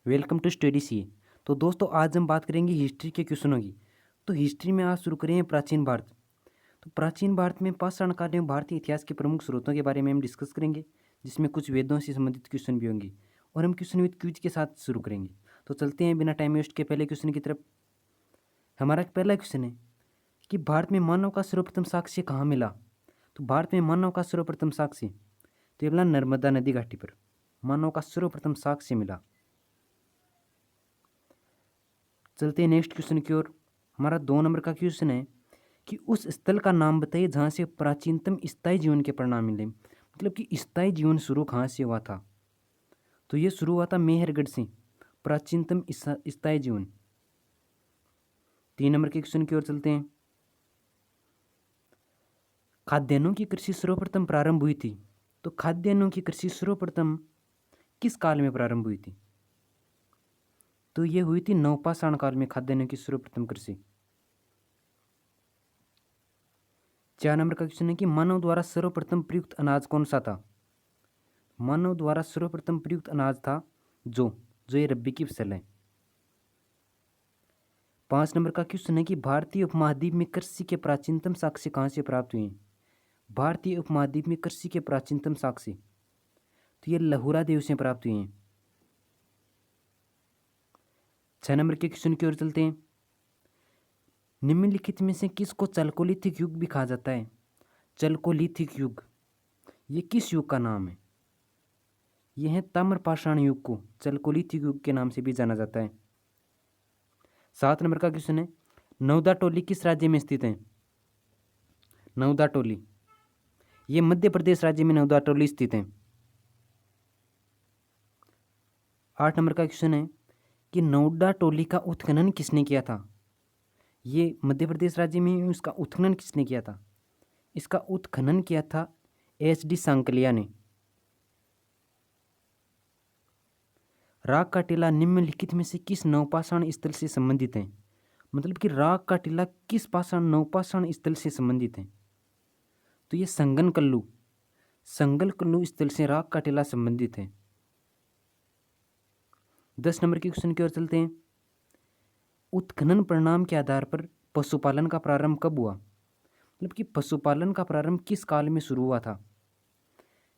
Welcome to study सी। तो दोस्तों आज हम बात करेंगे हिस्ट्री के क्वेश्चनों की। तो हिस्ट्री में आज शुरू करें प्राचीन भारत। तो प्राचीन भारत में पाषाण काल एवं भारतीय इतिहास के प्रमुख स्रोतों के बारे में हम डिस्कस करेंगे, जिसमें कुछ वेदों से संबंधित क्वेश्चन भी होंगे और हम क्वेश्चन विद क्विज के साथ शुरू करेंगे। तो चलते हैं बिना टाइम वेस्ट के पहले क्वेश्चन की तरफ। हमारा पहला क्वेश्चन है कि भारत में मानव का सर्वप्रथम साक्ष्य कहाँ मिला। तो भारत में मानव का सर्वप्रथम साक्ष्य तो ये बोला नर्मदा नदी घाटी पर मानव का सर्वप्रथम साक्ष्य मिला। चलते हैं नेक्स्ट क्वेश्चन की ओर। हमारा 2 नंबर का क्वेश्चन है कि उस स्थल का नाम बताइए जहाँ से प्राचीनतम स्थायी जीवन के परिणाम मिले। मतलब कि स्थायी जीवन शुरू कहाँ से हुआ था। तो ये शुरू हुआ था मेहरगढ़ से, प्राचीनतम स्थायी जीवन। 3 नंबर के क्वेश्चन की ओर चलते हैं। खाद्यान्नों की कृषि सर्वप्रथम प्रारंभ हुई थी। तो खाद्यान्नों की कृषि सर्वप्रथम किस काल में प्रारंभ हुई थी। तो ये हुई थी नवपाषाण काल में खाद्यान्नों की सर्वप्रथम कृषि। 4 नंबर का क्वेश्चन है कि मानव द्वारा सर्वप्रथम प्रयुक्त अनाज कौन सा था। मानव द्वारा सर्वप्रथम प्रयुक्त अनाज था जो ये रब्बी की फसल है। 5 नंबर का क्वेश्चन है कि भारतीय उपमहाद्वीप में कृषि के प्राचीनतम साक्ष्य कहाँ से प्राप्त हुए हैं। भारतीय उपमहाद्वीप में कृषि के प्राचीनतम साक्ष्य तो ये लहुरा देव से प्राप्त हुए हैं। 6 नंबर के क्वेश्चन की ओर चलते हैं। निम्नलिखित में से किसको चल्कोलिथिक युग भी कहा जाता है। चल्कोलिथिक युग ये किस युग का नाम है। यह है ताम्रपाषाण युग को चल्कोलिथिक युग के नाम से भी जाना जाता है। 7 नंबर का क्वेश्चन है नौदा टोली किस राज्य में स्थित है। नौदा टोली ये मध्य प्रदेश राज्य में नौदा टोली स्थित है। 8 नंबर का क्वेश्चन है कि नौदा टोली का उत्खनन किसने किया था। ये मध्य प्रदेश राज्य में इसका उत्खनन किसने किया था। इसका उत्खनन किया था एच डी सांकलिया ने। राग का टीला निम्नलिखित में से किस नवपाषाण स्थल से संबंधित है। मतलब कि राग का टीला किस पाषाण नवपाषाण स्थल से संबंधित है। तो ये संगनकल्लू संगलकल्लू स्थल से राग का टीला संबंधित है। 10 नंबर के क्वेश्चन की ओर चलते हैं। उत्खनन परिणाम के आधार पर पशुपालन का प्रारंभ कब हुआ। मतलब कि पशुपालन का प्रारंभ किस काल में शुरू हुआ था।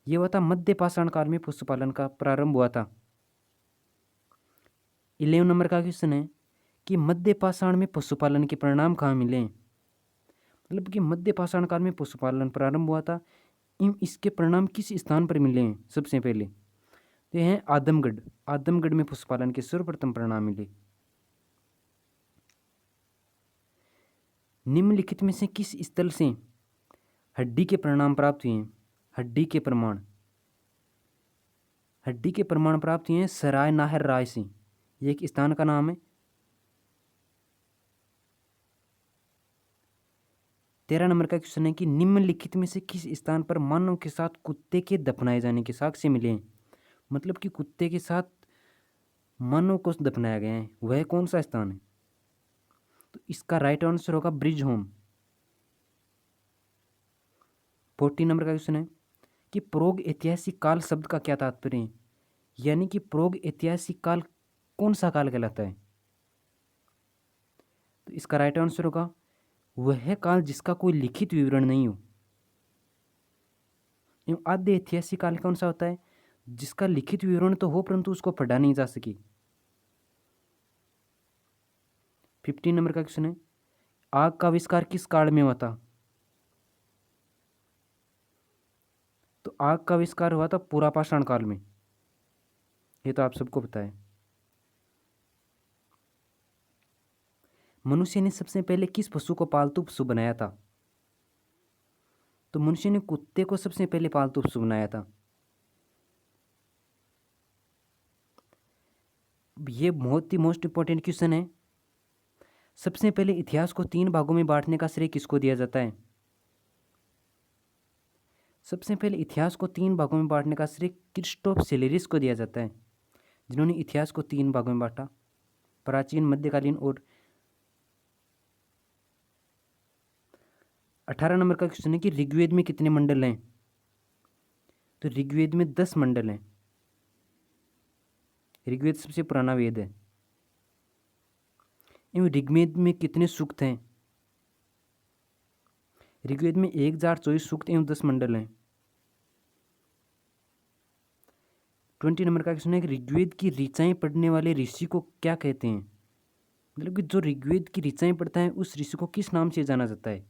यह हुआ था मध्य पाषाण काल में पशुपालन का प्रारंभ हुआ था। 11 नंबर का क्वेश्चन है कि मध्य पाषाण में पशुपालन के परिणाम कहाँ मिले। मतलब कि मध्य पाषाण काल में पशुपालन प्रारंभ हुआ था, इसके परिणाम किस स्थान पर मिले हैं। सबसे पहले तो यह है आदमगढ़। आदमगढ़ में पशुपालन के सर्वप्रथम परिणाम मिले। निम्नलिखित में से किस स्थल से हड्डी के परिणाम प्राप्त हुए हैं। हड्डी के प्रमाण प्राप्त हुए हैं सराय नाहर राय से। यह एक स्थान का नाम है। 13 नंबर का क्वेश्चन है कि निम्नलिखित में से किस स्थान पर मानव के साथ कुत्ते के दफनाए जाने के साक्ष्य मिले हैं। मतलब कि कुत्ते के साथ मानव को दफनाया गया है, वह कौन सा स्थान है। तो इसका राइट आंसर होगा ब्रिज होम। 14 नंबर का क्वेश्चन है कि प्रोग ऐतिहासिक काल शब्द का क्या तात्पर्य है। यानी कि प्रोग ऐतिहासिक काल कौन सा काल कहलाता है। तो इसका राइट आंसर होगा वह काल जिसका कोई लिखित विवरण नहीं हो। आद्य ऐतिहासिक काल कौन सा होता है, जिसका लिखित विवरण तो हो परंतु उसको पढ़ा नहीं जा सकी। 15 नंबर का क्वेश्चन है आग का आविष्कार किस काल में हुआ था। तो आग का आविष्कार हुआ था पुरापाषाण काल में। ये तो आप सबको पता है। मनुष्य ने सबसे पहले किस पशु को पालतू पशु बनाया था। तो मनुष्य ने कुत्ते को सबसे पहले पालतू पशु बनाया था। ये बहुत ही मोस्ट इंपॉर्टेंट क्वेश्चन है। सबसे पहले इतिहास को 3 भागों में बांटने का श्रेय किसको दिया जाता है। सबसे पहले इतिहास को 3 भागों में बांटने का श्रेय क्रिस्टोफ सेलेरिस को दिया जाता है, जिन्होंने इतिहास को 3 भागों में बांटा, प्राचीन, मध्यकालीन और 18 नंबर का क्वेश्चन है कि ऋग्वेद में कितने मंडल हैं। तो ऋग्वेद में 10 मंडल हैं। ऋग्वेद सबसे पुराना वेद है। एवं ऋग्वेद में कितने सूक्त हैं? ऋग्वेद में 1024 सूक्त एवं 10 मंडल हैं। 20 नंबर का क्वेश्चन है कि ऋग्वेद की ऋचाएं पढ़ने वाले ऋषि को क्या कहते हैं? मतलब कि जो ऋग्वेद की ऋचाएं पढ़ता है उस ऋषि को किस नाम से जाना जाता है?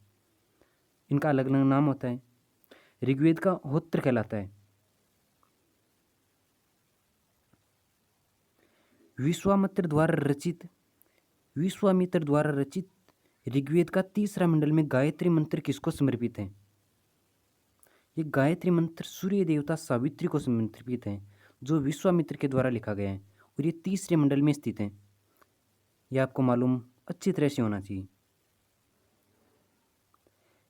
इनका अलग अलग नाम होता है। ऋग्वेद का होत्र कहलाता है। विश्वामित्र द्वारा रचित ऋग्वेद का तीसरा मंडल में गायत्री मंत्र किसको समर्पित है? ये गायत्री मंत्र सूर्य देवता सावित्री को समर्पित है, जो विश्वामित्र के द्वारा लिखा गया है और ये तीसरे मंडल में स्थित है। ये आपको मालूम अच्छी तरह से होना चाहिए।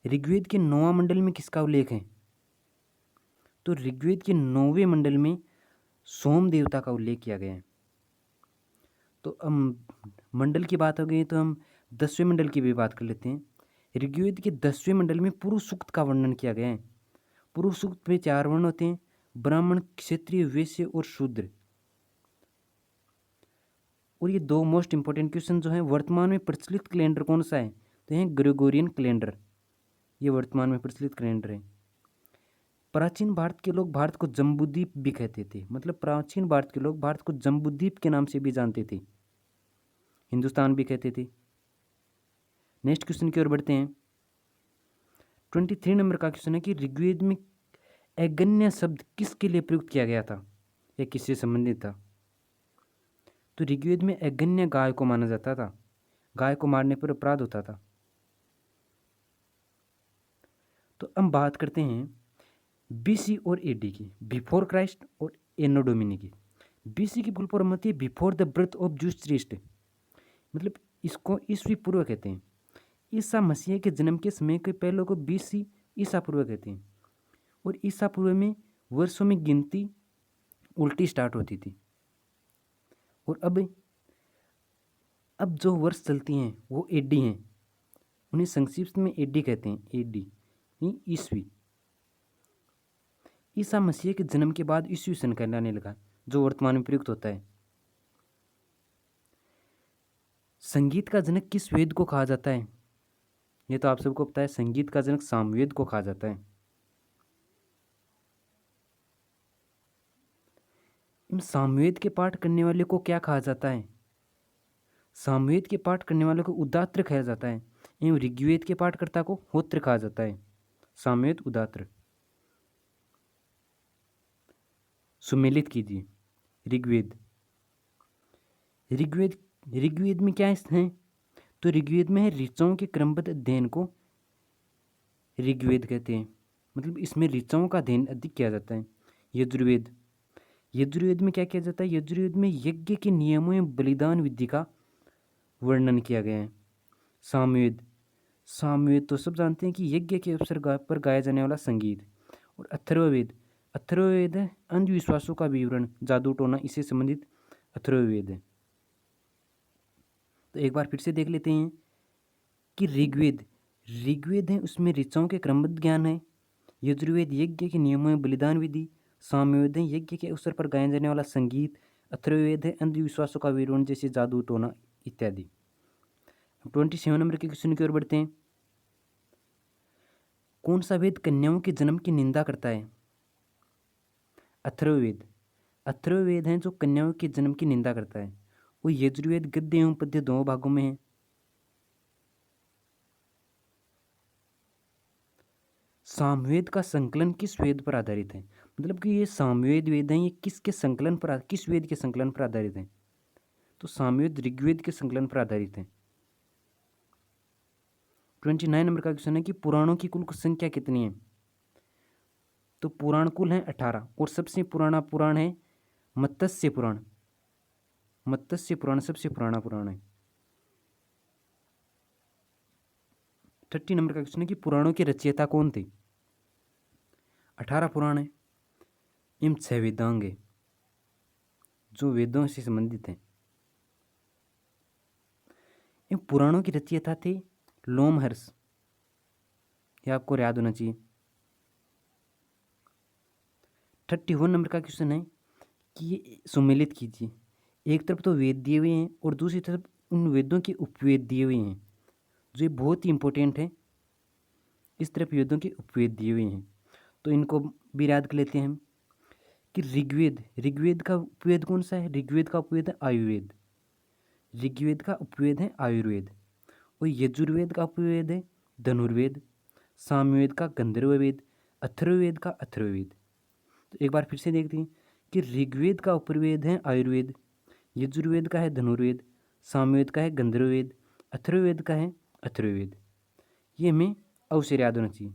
ऋग्वेद के 9वां मंडल में किसका उल्लेख है? तो ऋग्वेद के 9वें मंडल में सोम देवता का उल्लेख किया गया है। तो मंडल की बात हो गई तो हम 10वें मंडल की भी बात कर लेते हैं। ऋग्वेद के 10वें मंडल में पुरुष सूक्त का वर्णन किया गया है। पुरुष सूक्त में 4 वर्ण होते हैं: ब्राह्मण, क्षत्रिय, वैश्य और शूद्र। और ये 2 मोस्ट इंपॉर्टेंट क्वेश्चन जो है, वर्तमान में प्रचलित कैलेंडर कौन सा है? तो ये ग्रेगोरियन कैलेंडर, ये वर्तमान में प्रचलित कैलेंडर है। प्राचीन भारत के लोग भारत को जम्बूद्वीप भी कहते थे। मतलब प्राचीन भारत के लोग भारत को जम्बूद्वीप के नाम से भी जानते थे, हिंदुस्तान भी कहते थे। नेक्स्ट क्वेश्चन की ओर बढ़ते हैं। 23 नंबर का क्वेश्चन है कि ऋग्वेद में अगन्य शब्द किसके लिए प्रयुक्त किया गया था या किससे संबंधित था? तो ऋग्वेद में अगन्य गाय को माना जाता था। गाय को मारने पर अपराध होता था। तो हम बात करते हैं बीसी और एडी की, बिफोर क्राइस्ट और एनो डोमिनी की। बीसी की फुल फॉर्म होती है before the birth of juice Christ. मतलब इसको ईस्वी पूर्व कहते हैं। ईसा मसीह के जन्म के समय के पहले को बीसी ईसा पूर्व कहते हैं। और ईसा पूर्व में वर्षों में गिनती उल्टी स्टार्ट होती थी। और अब जो वर्ष चलती हैं वो एडी हैं। उन्हें संक्षिप्त में एडी कहते हैं। एडी ईस्वी। ईसा मसीह के जन्म के बाद ईस्वी सन कहलाने लगा, जो वर्तमान में प्रयुक्त होता है। संगीत का जनक किस वेद को कहा जाता है? ये तो आप सबको पता है, संगीत का जनक सामवेद को कहा जाता है। इन सामवेद के पाठ करने वाले को क्या कहा जाता है? सामवेद के पाठ करने वाले को उदात्र कहा जाता है एवं ऋग्वेद के पाठकर्ता को होत्र कहा जाता है। सामवेद, उदात्र। सुमेलित कीजिए। ऋग्वेद में क्या है? तो ऋग्वेद में है ऋचाओं के क्रमबद्ध अध्ययन को ऋग्वेद कहते हैं। मतलब इसमें ऋचाओं का अध्ययन अधिक किया जाता है। यजुर्वेद में क्या किया जाता है? यजुर्वेद में यज्ञ के नियमों एवं बलिदान विधि का वर्णन किया गया है। सामवेद तो सब जानते हैं कि यज्ञ के अवसर पर गाया जाने वाला संगीत। और अथर्ववेद है अंधविश्वासों का विवरण, जादू टोना, इससे संबंधित अथर्ववेद है। तो एक बार फिर से देख लेते हैं कि ऋग्वेद है, उसमें ऋचाओं के क्रमबद्ध ज्ञान है। यजुर्वेद यज्ञ के नियमों में बलिदान विधि। सामवेद है यज्ञ के अवसर पर गाया जाने वाला संगीत। अथर्ववेद है अंधविश्वासों का विवरण, जैसे जादू टोना इत्यादि। 27 नंबर के क्वेश्चन की ओर बढ़ते हैं। कौन सा वेद कन्याओं के जन्म की निंदा करता है? अथर्ववेद है जो कन्याओं के जन्म की निंदा करता है। वो यजुर्वेद गद्य एवं पद्य दोनों भागों में है। सामवेद का संकलन किस वेद पर आधारित है? मतलब कि ये सामवेद वेद हैं, ये किस वेद के संकलन पर आधारित हैं? तो सामवेद ऋग्वेद के संकलन पर आधारित है। 29 नंबर का क्वेश्चन है कि पुराणों की कुल संख्या कितनी है? तो पुराण कुल है 18 और सबसे पुराना पुराण है मत्स्य पुराण। मत्स्य पुराण सबसे पुराना पुराण है। 30 नंबर का क्वेश्चन है कि पुराणों के रचयिता कौन थे? 18 पुराण है एवं 6 वेदांग है जो वेदों से संबंधित हैं। इन पुराणों के रचयिता थे लोमहर्ष, यह आपको याद होना चाहिए। 31 नंबर का क्वेश्चन है कि ये सुमेलित कीजिए एक तरफ तो वेद दिए हुए हैं और दूसरी तरफ उन वेदों के उपवेद दिए हुए हैं, जो ये बहुत ही इंपॉर्टेंट है। इस तरफ वेदों के उपवेद दिए हुए हैं, तो इनको भी याद कर लेते हैं हम कि ऋग्वेद, ऋग्वेद का उपवेद कौन सा है? ऋग्वेद का उपवेद है आयुर्वेद। ऋग्वेद का उपवेद है आयुर्वेद। और यजुर्वेद का उपवेद है धनुर्वेद। सामवेद का गंधर्ववेद। अथर्ववेद का अथर्ववेद। तो एक बार फिर से देखते हैं कि ऋग्वेद का उपवेद है आयुर्वेद, यजुर्वेद का है धनुर्वेद, सामवेद का है गंधर्ववेद, अथर्ववेद का है अथर्ववेद। ये हमें अवश्य याद होना चाहिए।